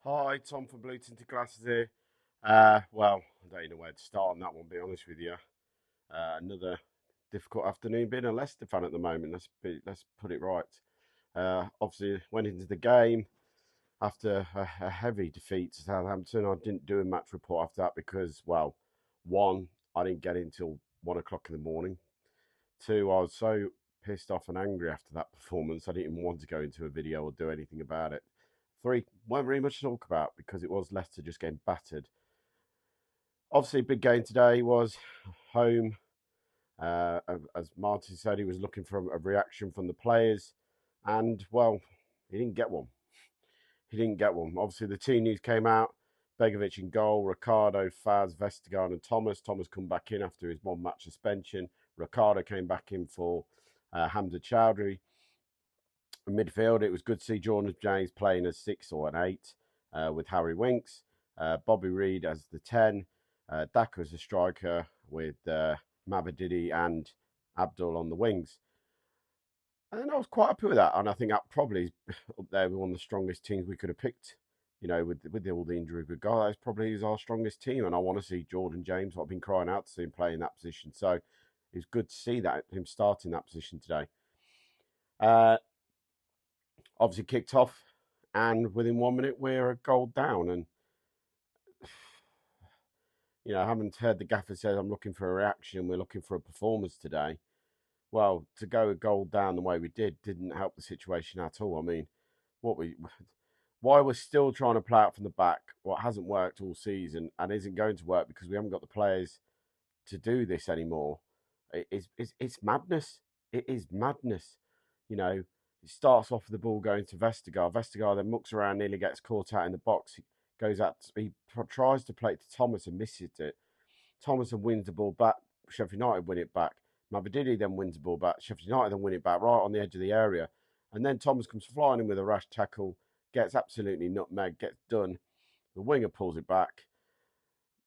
Hi, Tom from Blue Tinted Glasses here. Well, I don't know where to start on that one, be honest with you. Another difficult afternoon being a Leicester fan at the moment. Let's put it right. Obviously, went into the game after a heavy defeat to Southampton. I didn't do a match report after that because, well, one, I didn't get in till 1 o'clock in the morning. Two, I was so pissed off and angry after that performance, I didn't even want to go into a video or do anything about it. Three, weren't really much to talk about because it was Leicester just getting battered. Obviously, big game today was home. As Martin said, he was looking for a reaction from the players, and well, he didn't get one. He didn't get one. Obviously, the team news came out. Begovic in goal, Ricardo, Faz, Vestergaard and Thomas. Thomas come back in after his one-match suspension. Ricardo came back in for Hamza Chowdhury. In midfield, it was good to see Jordan James playing as 6 or an 8 with Harry Winks. Bobby Reid as the 10. Daka as a striker with Mabadidi and Abdul on the wings. And I was quite happy with that. And I think that probably is up there with one of the strongest teams we could have picked. You know, with all the injury we've got, that's probably our strongest team. And I want to see Jordan James. I've been crying out to see him play in that position. So it's good to see that him starting that position today. Obviously kicked off, and within 1 minute we're a goal down. And I haven't heard the gaffer say I'm looking for a reaction. We're looking for a performance today. Well, to go a goal down the way we didn't help the situation at all. I mean, what we why we're still trying to play out from the back, what hasn't worked all season and isn't going to work because we haven't got the players to do this anymore. It's madness. It is madness. You know, it starts off with the ball going to Vestergaard. Vestergaard then mucks around, nearly gets caught out in the box. He goes out. He tries to play it to Thomas and misses it. Thomas wins the ball back. Sheffield United win it back. Mavadidi then wins the ball back. Sheffield United then win it back right on the edge of the area. And then Thomas comes flying in with a rash tackle, gets absolutely nutmeg, gets done. The winger pulls it back.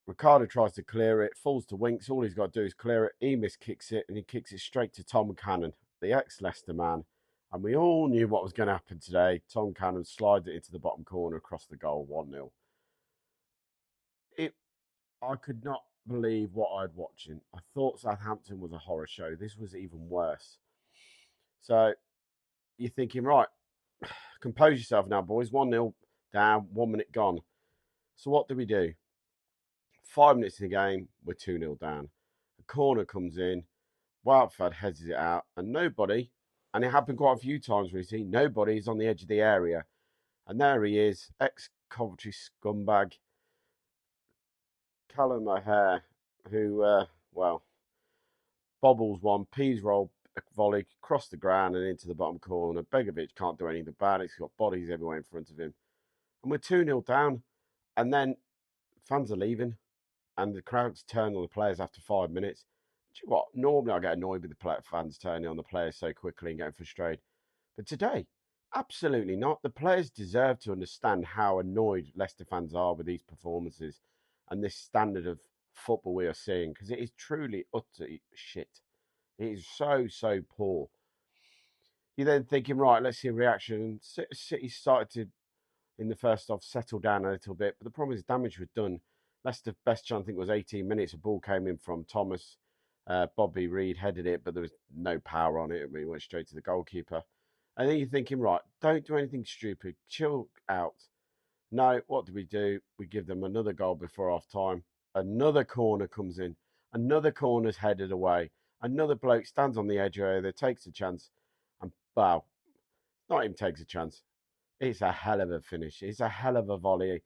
Ricardo tries to clear it, falls to Winks. All he's got to do is clear it. He miskicks it, and he kicks it straight to Tom Cannon, the ex-Leicester man. And we all knew what was going to happen today. Tom Cannon slides it into the bottom corner across the goal, 1-0. It, I could not believe what I'd watching. I thought Southampton was a horror show. This was even worse. So you're thinking, right, compose yourself now, boys. 1-0 down, 1 minute gone. So what do we do? 5 minutes in the game, we're 2-0 down. A corner comes in, Wildford heads it out, and nobody, and it happened quite a few times recently, nobody's on the edge of the area. And there he is, ex Coventry scumbag, Callum O'Hare, who, well, bobbles one, peas roll a volley, across the ground and into the bottom corner. Begovic can't do anything about it. He's got bodies everywhere in front of him. And we're 2-0 down. And then fans are leaving, and the crowd's turn on the players after 5 minutes. Do you know what? Normally I get annoyed with the fans turning on the players so quickly and getting frustrated. But today, absolutely not. The players deserve to understand how annoyed Leicester fans are with these performances and this standard of football we are seeing, because it is truly utter shit. It is so poor. You're then thinking, right, let's see a reaction. City started to, in the first half, settle down a little bit, but the problem is damage was done. Leicester's best chance, I think, was 18 minutes. A ball came in from Thomas. Bobby Reid headed it, but there was no power on it. It went straight to the goalkeeper. And then you're thinking, right, don't do anything stupid. Chill out. No, what do? We give them another goal before half time. Another corner comes in. Another corner's headed away. Another bloke stands on the edge area that takes a chance. And wow, not even takes a chance. It's a hell of a finish. It's a hell of a volley.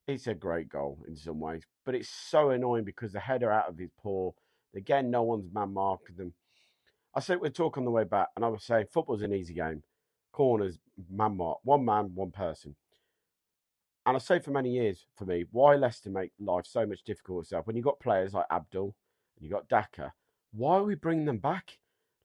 It's a great goal in some ways, but it's so annoying because the header out of his paw. Again, no one's man marking them. I said we'd talk on the way back, and I was saying football's an easy game. Corners, man mark, one man, one person. And I say for many years, for me, why Leicester make life so much difficult itself when you've got players like Abdul and you've got Daka, why are we bringing them back?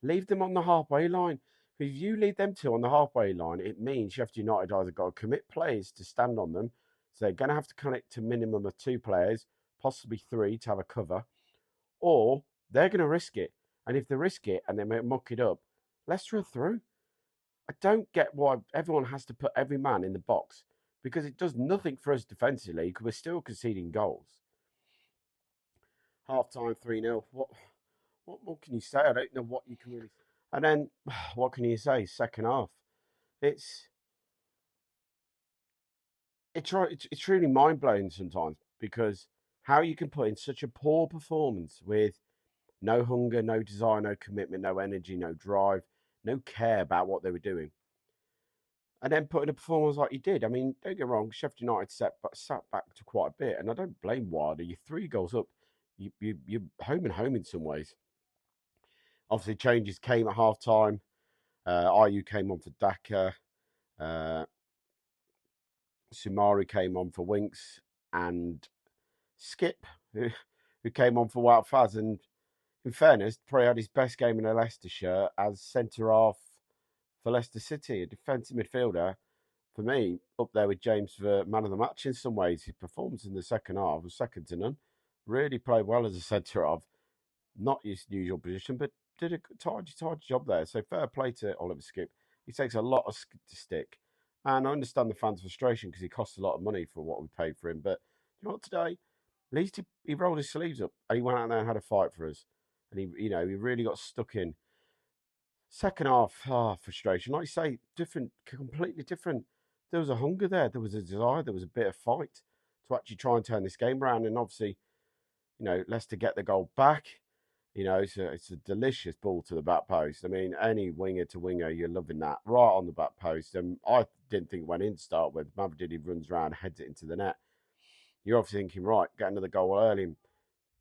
Leave them on the halfway line. If you leave them two on the halfway line, it means Sheffield United either got to commit players to stand on them, so they're going to have to connect to a minimum of two players, possibly three to have a cover, or they're going to risk it. And if they risk it and they muck it up, Leicester are through. I don't get why everyone has to put every man in the box because it does nothing for us defensively because we're still conceding goals. Half time 3-0. What more can you say? I don't know what you can really. And then what can you say? Second half, it's it's really mind blowing sometimes because how you can put in such a poor performance with no hunger, no desire, no commitment, no energy, no drive, no care about what they were doing, and then put in a performance like you did. I mean, don't get me wrong, Sheffield United sat back to quite a bit, and I don't blame Wilder. You're 3 goals up, you're home in some ways. Obviously, changes came at half time. IU came on for Daka. Uh, Sumari came on for Winks, and Skip, who came on for Wout Faz. And in fairness, probably had his best game in a Leicester shirt as centre half for Leicester City, a defensive midfielder. For me, up there with James for man of the match in some ways. His performance in the second half was second to none. Really played well as a centre half. Not his usual position, but did a tidy job there. So fair play to Oliver Skip. He takes a lot of stick. And I understand the fans' frustration because he costs a lot of money for what we paid for him. But you know what, today, at least he rolled his sleeves up and he went out there and had a fight for us. And he really got stuck in. Second half, frustration. Like you say, different, completely different. There was a hunger there. There was a desire. There was a bit of fight to actually try and turn this game around. And obviously, Leicester get the goal back. It's a delicious ball to the back post. I mean, any winger to winger, you're loving that right on the back post. And I didn't think it went in to start with. Mavridini runs around, heads it into the net. You're obviously thinking, right, get another goal early.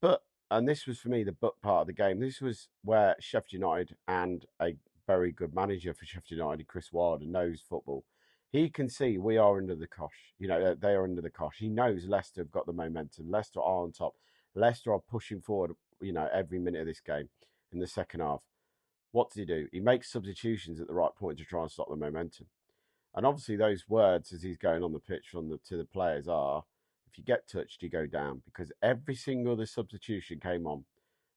But, and this was for me the but part of the game. This was where Sheffield United and a very good manager for Sheffield United, Chris Wilder, knows football. He can see we are under the cosh. They are under the cosh. He knows Leicester have got the momentum. Leicester are on top. Leicester are pushing forward, every minute of this game in the second half. What does he do? He makes substitutions at the right point to try and stop the momentum. And obviously, those words as he's going on the pitch to the players are, if you get touched, you go down. Because every single other substitution came on.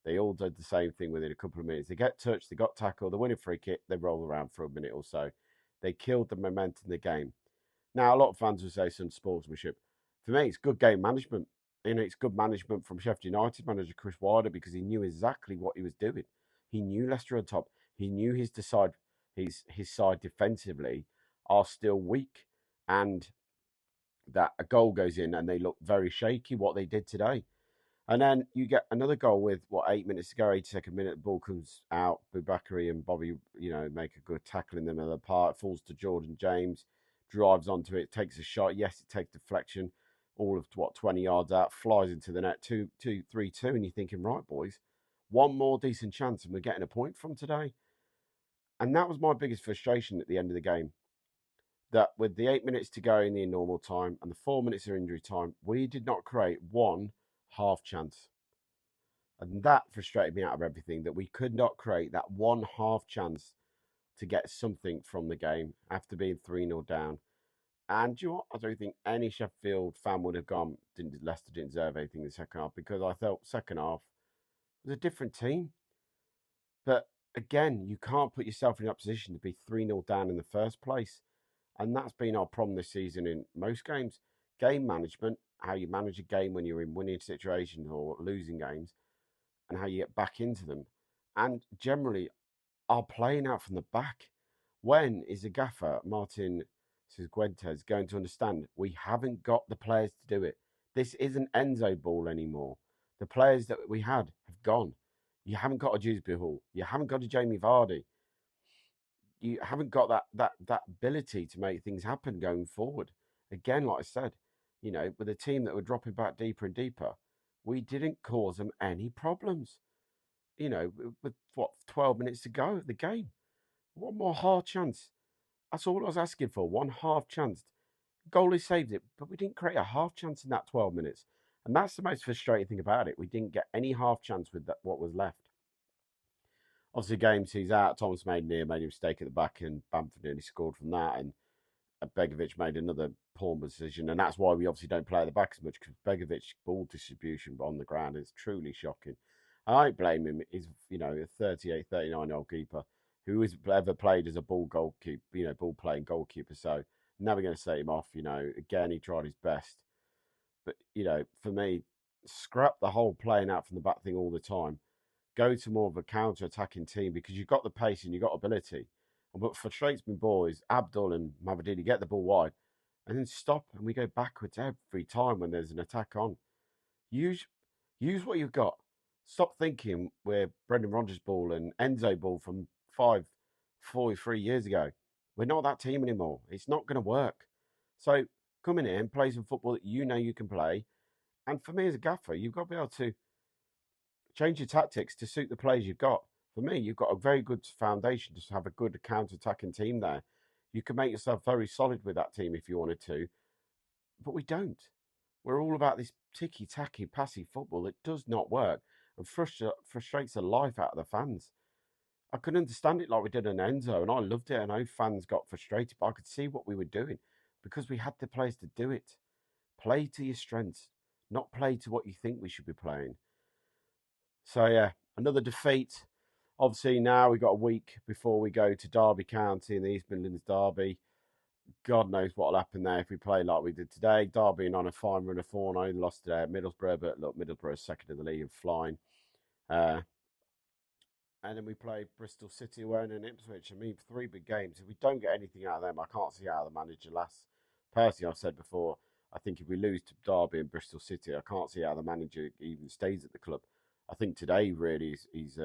They all did the same thing within a couple of minutes. They get touched, they got tackled, they win a free kick, they roll around for a minute or so. They killed the momentum of the game. Now, a lot of fans will say some sportsmanship. For me, it's good game management. It's good management from Sheffield United manager Chris Wilder because he knew exactly what he was doing. He knew Leicester on top. He knew his side defensively are still weak, and that a goal goes in and they look very shaky. What they did today, and then you get another goal with 8 minutes to go, 82nd minute, the ball comes out. Boubakary and Bobby, make a good tackle in the middle of the park. Falls to Jordan James, drives onto it, takes a shot. Yes, it takes deflection, all of 20 yards out, flies into the net, 2-3-2, and you're thinking, right, boys, one more decent chance, and we're getting a point from today. And that was my biggest frustration at the end of the game. That with the 8 minutes to go in the normal time and the 4 minutes of injury time, we did not create one half chance. And that frustrated me out of everything, that we could not create that one half chance to get something from the game after being 3-0 down. And do you know what? I don't think any Sheffield fan would have gone, Leicester didn't deserve anything in the second half, because I felt second half was a different team. But again, you can't put yourself in that position to be 3-0 down in the first place. And that's been our problem this season in most games. Game management, how you manage a game when you're in winning situations or losing games, and how you get back into them. And generally, are playing out from the back. When is the gaffer, Martin Seguentes, going to understand we haven't got the players to do it? This isn't Enzo ball anymore. The players that we had have gone. You haven't got a Dewsbury Hall. You haven't got a Jamie Vardy. You haven't got that ability to make things happen going forward. Again, like I said, with a team that were dropping back deeper and deeper, we didn't cause them any problems. With 12 minutes to go of the game. One more half chance. That's all I was asking for. One half chance. Goalie saved it, but we didn't create a half chance in that 12 minutes. And that's the most frustrating thing about it. We didn't get any half chance with what was left. Obviously, game sees out. Thomas made a mistake at the back, and Bamford nearly scored from that. And Begovic made another poor decision. And that's why we obviously don't play at the back as much, because Begovic's ball distribution on the ground is truly shocking. I don't blame him. He's, a 38, 39-year-old keeper. who has ever played as a ball goalkeeper, ball playing goalkeeper. So never going to set him off. Again, he tried his best. But, for me, scrap the whole playing out from the back thing all the time. Go to more of a counter attacking team because you've got the pace and you've got ability. And what frustrates me, boys, Abdul and Mavadini get the ball wide and then stop and we go backwards every time when there's an attack on. Use use what you've got. Stop thinking we're Brendan Rodgers ball and Enzo ball from 43 years ago. We're not that team anymore. It's not going to work. So come in here and play some football that you know you can play. And for me as a gaffer, you've got to be able to change your tactics to suit the players you've got. For me, you've got a very good foundation to have a good counter-attacking team there. You can make yourself very solid with that team if you wanted to, but we don't. We're all about this ticky-tacky, passy football that does not work and frustrates the life out of the fans. I could understand it like we did in Enzo, and I loved it. I know fans got frustrated, but I could see what we were doing because we had the players to do it. Play to your strengths, not play to what you think we should be playing. So yeah, another defeat. Obviously now we've got a week before we go to Derby County in the East Midlands Derby. God knows what'll happen there if we play like we did today. Derby on a fine run of form. I lost today at Middlesbrough, but look, Middlesbrough's second in the league and flying. Uh, and then we play Bristol City away and then Ipswich. I mean, three big games. If we don't get anything out of them, I can't see out of the manager last. Personally, I've said before, I think if we lose to Derby and Bristol City, I can't see how the manager even stays at the club. I think today really he's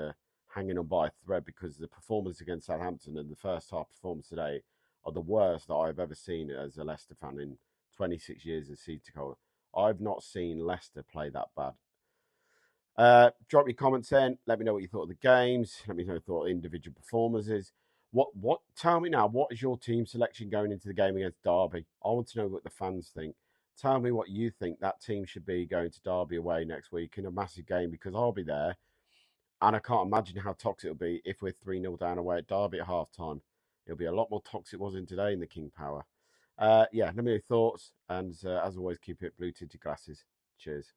hanging on by a thread because the performance against Southampton and the first half performance today are the worst that I've ever seen as a Leicester fan in 26 years as season ticket. I've not seen Leicester play that bad. Drop your comments in. Let me know what you thought of the games. Let me know what you thought of individual performances. Tell me now, what is your team selection going into the game against Derby? I want to know what the fans think. Tell me what you think that team should be going to Derby away next week in a massive game because I'll be there. And I can't imagine how toxic it'll be if we're 3-0 down away at Derby at half time. It'll be a lot more toxic it was in today in the King Power. Yeah, let me know your thoughts. And as always, keep it blue tinted glasses. Cheers.